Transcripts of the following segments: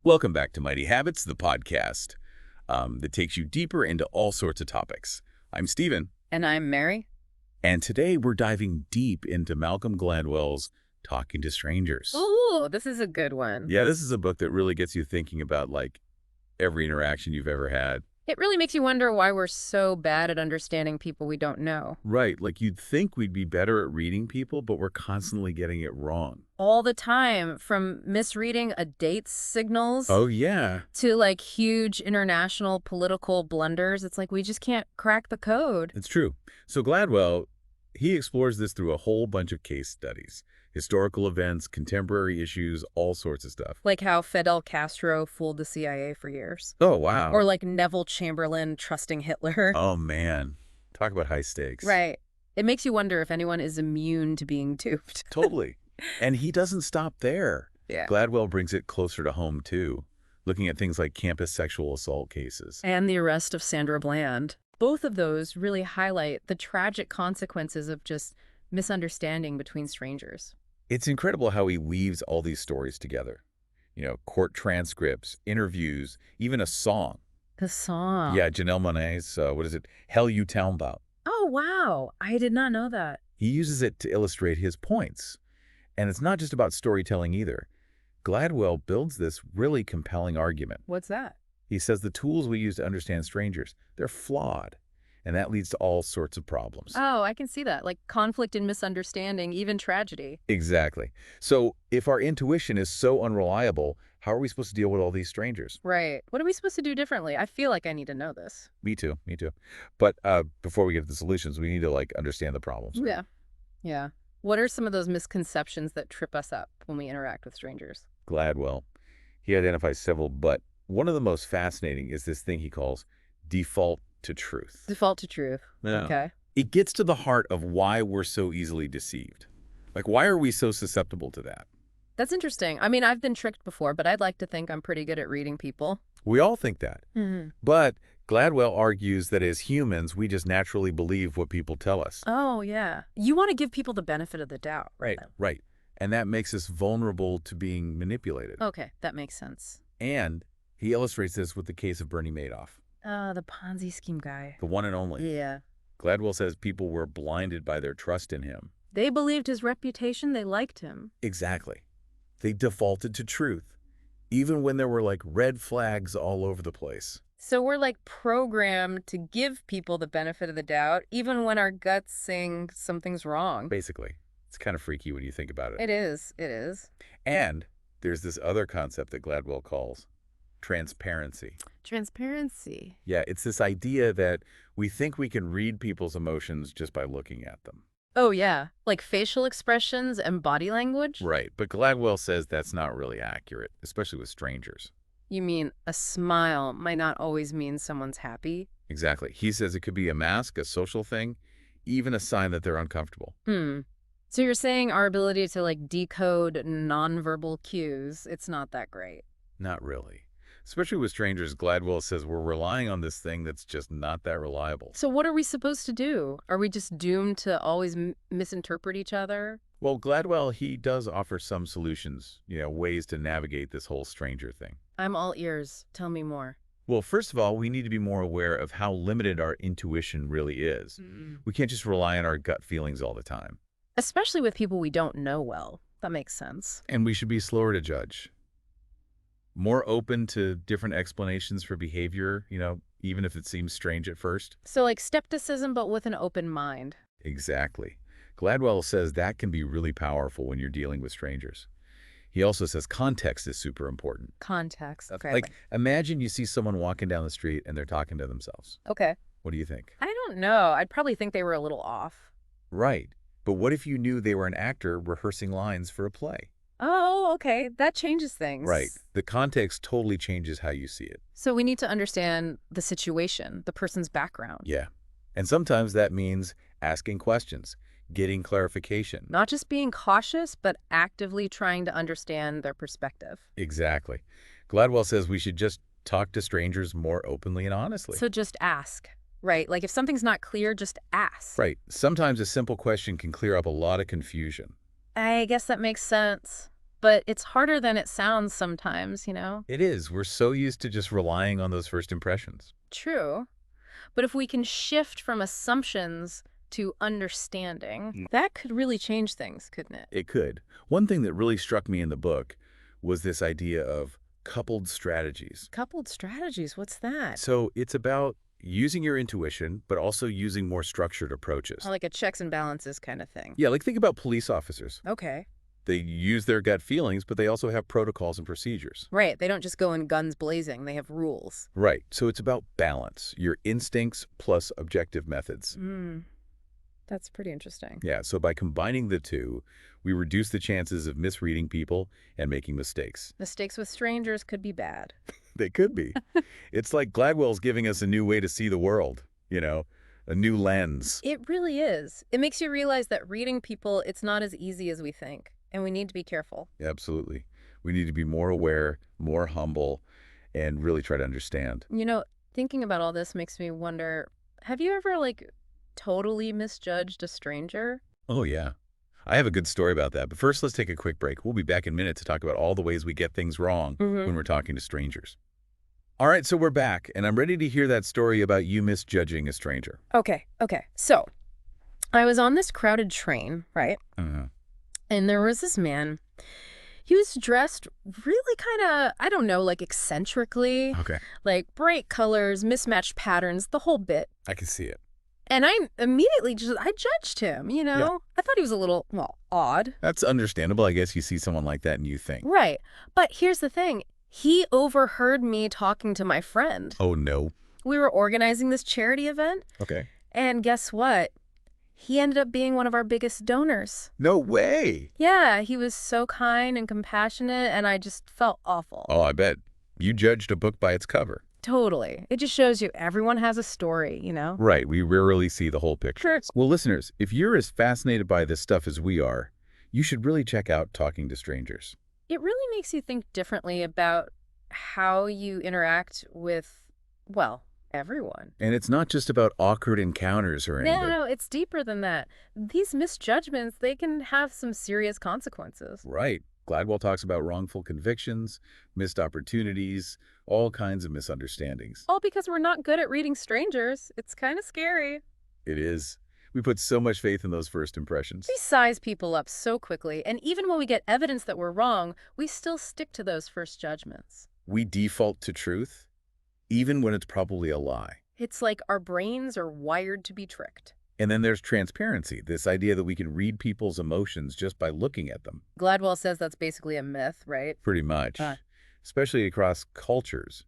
Welcome back to Mighty Habits, the podcast that takes you deeper into all sorts of topics. I'm Steven, And I'm Mary. and today we're diving deep into Malcolm Gladwell's Talking to Strangers. Oh, this is a good one. Yeah, this is a book that really gets you thinking about, like, every interaction you've ever had. It really makes you wonder why we're so bad at understanding people we don't know. Right, like you'd think we'd be better at reading people, but we're constantly getting it wrong. All the time, from misreading a date's signals Oh, yeah. to like huge international political blunders. It's like we just can't crack the code. It's true. So Gladwell, he explores this through a whole bunch of case studies. Historical events, contemporary issues, all sorts of stuff. Like how Fidel Castro fooled the CIA for years. Oh, wow. Or like Neville Chamberlain trusting Hitler. Oh, man. Talk about high stakes. Right. It makes you wonder if anyone is immune to being duped. Totally. And he doesn't stop there. Yeah. Gladwell brings it closer to home, too, looking at things like campus sexual assault cases. And the arrest of Sandra Bland. Both of those really highlight the tragic consequences of just misunderstanding between strangers. It's incredible how he weaves all these stories together. You know, court transcripts, interviews, even a song. The song. Yeah, Janelle Monáe's, what is it? Hell You Town About. Oh, wow. I did not know that. He uses it to illustrate his points. And it's not just about storytelling either. Gladwell builds this really compelling argument. What's that? He says the tools we use to understand strangers, they're flawed. And that leads to all sorts of problems. Oh, I can see that. Like conflict and misunderstanding, even tragedy. Exactly. So if our intuition is so unreliable, how are we supposed to deal with all these strangers? Right. What are we supposed to do differently? I feel like I need to know this. Me too. Me too. But before we get to the solutions, we need to understand the problems. Yeah. Yeah. What are some of those misconceptions that trip us up when we interact with strangers? Gladwell, he identifies several, but one of the most fascinating is this thing he calls default to truth. Default to truth. Yeah. Okay. It gets to the heart of why we're so easily deceived. Like, why are we so susceptible to that? That's interesting. I mean, I've been tricked before, but I'd like to think I'm pretty good at reading people. We all think that. Mm-hmm. But Gladwell argues that as humans, we just naturally believe what people tell us. Oh, yeah. You want to give people the benefit of the doubt. Right. And that makes us vulnerable to being manipulated. Okay, that makes sense. And he illustrates this with the case of Bernie Madoff. The Ponzi scheme guy. The one and only. Yeah. Gladwell says people were blinded by their trust in him. They believed his reputation. They liked him. Exactly. They defaulted to truth, even when there were red flags all over the place. So we're programmed to give people the benefit of the doubt, even when our guts saying something's wrong. Basically. It's kind of freaky when you think about it. It is. It is. And there's this other concept that Gladwell calls transparency. Transparency. Yeah, it's this idea that we think we can read people's emotions just by looking at them. Oh, yeah. Like facial expressions and body language? Right, but Gladwell says that's not really accurate, especially with strangers. You mean a smile might not always mean someone's happy? Exactly. He says it could be a mask, a social thing, even a sign that they're uncomfortable. So you're saying our ability to decode nonverbal cues, it's not that great? Not really. Especially with strangers, Gladwell says we're relying on this thing that's just not that reliable. So what are we supposed to do? Are we just doomed to always misinterpret each other? Well, Gladwell, he does offer some solutions, ways to navigate this whole stranger thing. I'm all ears. Tell me more. Well, first of all, we need to be more aware of how limited our intuition really is. We can't just rely on our gut feelings all the time. Especially with people we don't know well. That makes sense. And we should be slower to judge. More open to different explanations for behavior, even if it seems strange at first. So skepticism, but with an open mind. Exactly. Gladwell says that can be really powerful when you're dealing with strangers. He also says context is super important. Context. Okay. Imagine you see someone walking down the street and they're talking to themselves. Okay. What do you think? I don't know. I'd probably think they were a little off. Right. But what if you knew they were an actor rehearsing lines for a play? Oh, okay. That changes things. Right. The context totally changes how you see it. So we need to understand the situation, the person's background. Yeah. And sometimes that means asking questions, getting clarification. Not just being cautious, but actively trying to understand their perspective. Exactly. Gladwell says we should just talk to strangers more openly and honestly. So just ask. Right. If something's not clear, just ask. Right. Sometimes a simple question can clear up a lot of confusion. I guess that makes sense. but it's harder than it sounds sometimes, It is. We're so used to just relying on those first impressions. True. But if we can shift from assumptions to understanding, that could really change things, couldn't it? It could. One thing that really struck me in the book was this idea of coupled strategies. Coupled strategies, what's that? So it's about using your intuition, but also using more structured approaches. Like a checks and balances kind of thing. Yeah, like think about police officers. Okay. They use their gut feelings, but they also have protocols and procedures. Right. They don't just go in guns blazing. They have rules. Right. So it's about balance, your instincts plus objective methods. That's pretty interesting. Yeah, so by combining the two, we reduce the chances of misreading people and making mistakes. Mistakes with strangers could be bad. They could be. It's like Gladwell's giving us a new way to see the world, a new lens. It really is. It makes you realize that reading people, it's not as easy as we think. And we need to be careful. Absolutely. We need to be more aware, more humble, and really try to understand. Thinking about all this makes me wonder, have you ever, totally misjudged a stranger? Oh, yeah. I have a good story about that. But first, let's take a quick break. We'll be back in a minute to talk about all the ways we get things wrong when we're talking to strangers. All right, so we're back, and I'm ready to hear that story about you misjudging a stranger. Okay. So, I was on this crowded train, right? And there was this man. He was dressed really kind of, I don't know, eccentrically. Okay. Like bright colors, mismatched patterns, the whole bit. I can see it. And I immediately I judged him, Yeah. I thought he was a little, odd. That's understandable. I guess you see someone like that and you think. Right. But here's the thing. He overheard me talking to my friend. Oh, no. We were organizing this charity event. Okay. And guess what? He ended up being one of our biggest donors. No way. Yeah, he was so kind and compassionate, and I just felt awful. Oh, I bet. You judged a book by its cover. Totally. It just shows you everyone has a story, Right. We rarely see the whole picture. Sure. Well, listeners, if you're as fascinated by this stuff as we are, you should really check out Talking to Strangers. It really makes you think differently about how you interact with, everyone. And it's not just about awkward encounters or anything. No, it's deeper than that. These misjudgments, they can have some serious consequences. Right. Gladwell talks about wrongful convictions, missed opportunities, all kinds of misunderstandings. All because we're not good at reading strangers. It's kind of scary. It is. We put so much faith in those first impressions. We size people up so quickly, and even when we get evidence that we're wrong, we still stick to those first judgments. We default to truth, even when it's probably a lie. It's like our brains are wired to be tricked. And then there's transparency, this idea that we can read people's emotions just by looking at them. Gladwell says that's basically a myth, right? Pretty much. Especially across cultures.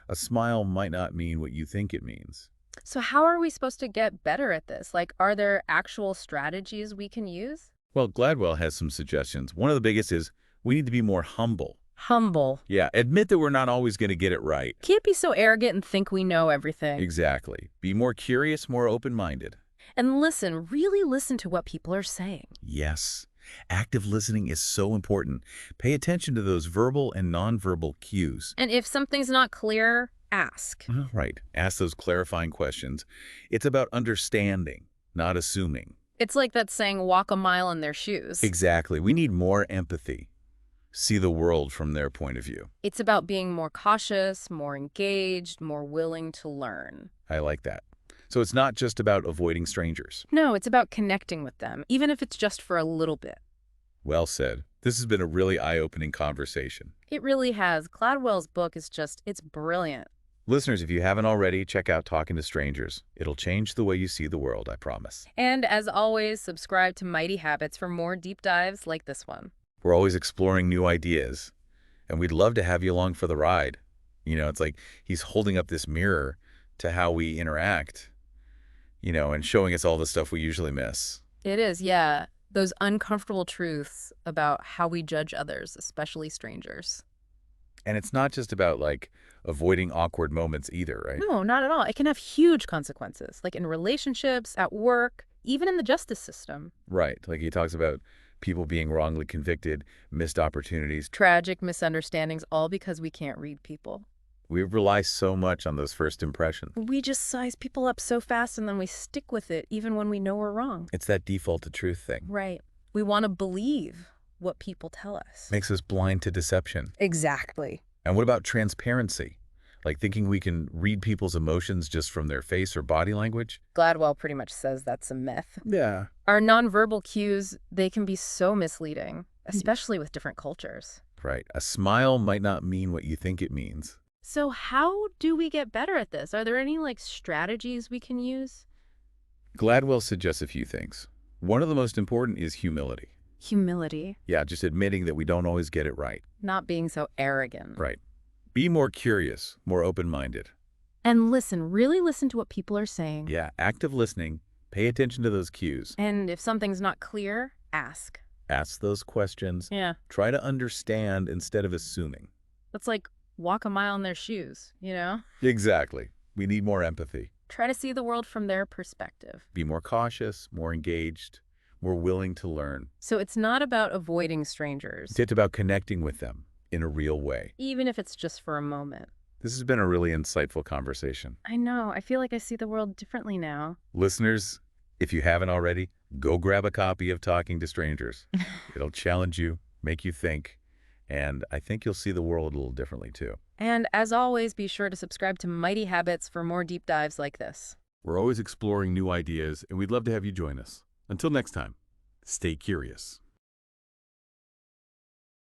A smile might not mean what you think it means. So how are we supposed to get better at this? Are there actual strategies we can use? Well, Gladwell has some suggestions. One of the biggest is we need to be more humble. Humble. Yeah, admit that we're not always going to get it right. Can't be so arrogant and think we know everything. Exactly. Be more curious, more open-minded. And really listen to what people are saying. Yes. Active listening is so important. Pay attention to those verbal and nonverbal cues. And if something's not clear, ask. Right. Ask those clarifying questions. It's about understanding, not assuming. It's like that saying, walk a mile in their shoes. Exactly. We need more empathy. See the world from their point of view. It's about being more cautious, more engaged, more willing to learn. I like that. So it's not just about avoiding strangers. No, it's about connecting with them, even if it's just for a little bit. Well said. This has been a really eye-opening conversation. It really has. Gladwell's book is it's brilliant. Listeners, if you haven't already, check out Talking to Strangers. It'll change the way you see the world, I promise. And as always, subscribe to Mighty Habits for more deep dives like this one. We're always exploring new ideas, and we'd love to have you along for the ride. It's like he's holding up this mirror to how we interact, and showing us all the stuff we usually miss. It is, yeah. Those uncomfortable truths about how we judge others, especially strangers. And it's not just about, avoiding awkward moments either, right? No, not at all. It can have huge consequences, like in relationships, at work, even in the justice system. Right. Like he talks about people being wrongly convicted, missed opportunities. Tragic misunderstandings, all because we can't read people. We rely so much on those first impressions. We just size people up so fast and then we stick with it even when we know we're wrong. It's that default to truth thing. Right. We want to believe. what people tell us. Makes us blind to deception. Exactly. And what about transparency? Like thinking we can read people's emotions just from their face or body language? Gladwell pretty much says that's a myth. Yeah. Our nonverbal cues, they can be so misleading, especially with different cultures. Right. A smile might not mean what you think it means. So how do we get better at this? Are there any, strategies we can use? Gladwell suggests a few things. One of the most important is humility. Humility. Yeah, just admitting that we don't always get it right. Not being so arrogant. Right. Be more curious, more open-minded. And really listen to what people are saying. Yeah, active listening. Pay attention to those cues. And if something's not clear, ask. Ask those questions. Yeah. Try to understand instead of assuming. That's like walk a mile in their shoes, Exactly. We need more empathy. Try to see the world from their perspective. Be more cautious, more engaged, more willing to learn. So it's not about avoiding strangers. It's about connecting with them in a real way. Even if it's just for a moment. This has been a really insightful conversation. I know. I feel like I see the world differently now. Listeners, if you haven't already, go grab a copy of Talking to Strangers. It'll challenge you, make you think, and I think you'll see the world a little differently too. And as always, be sure to subscribe to Mighty Habits for more deep dives like this. We're always exploring new ideas, and we'd love to have you join us. Until next time, stay curious.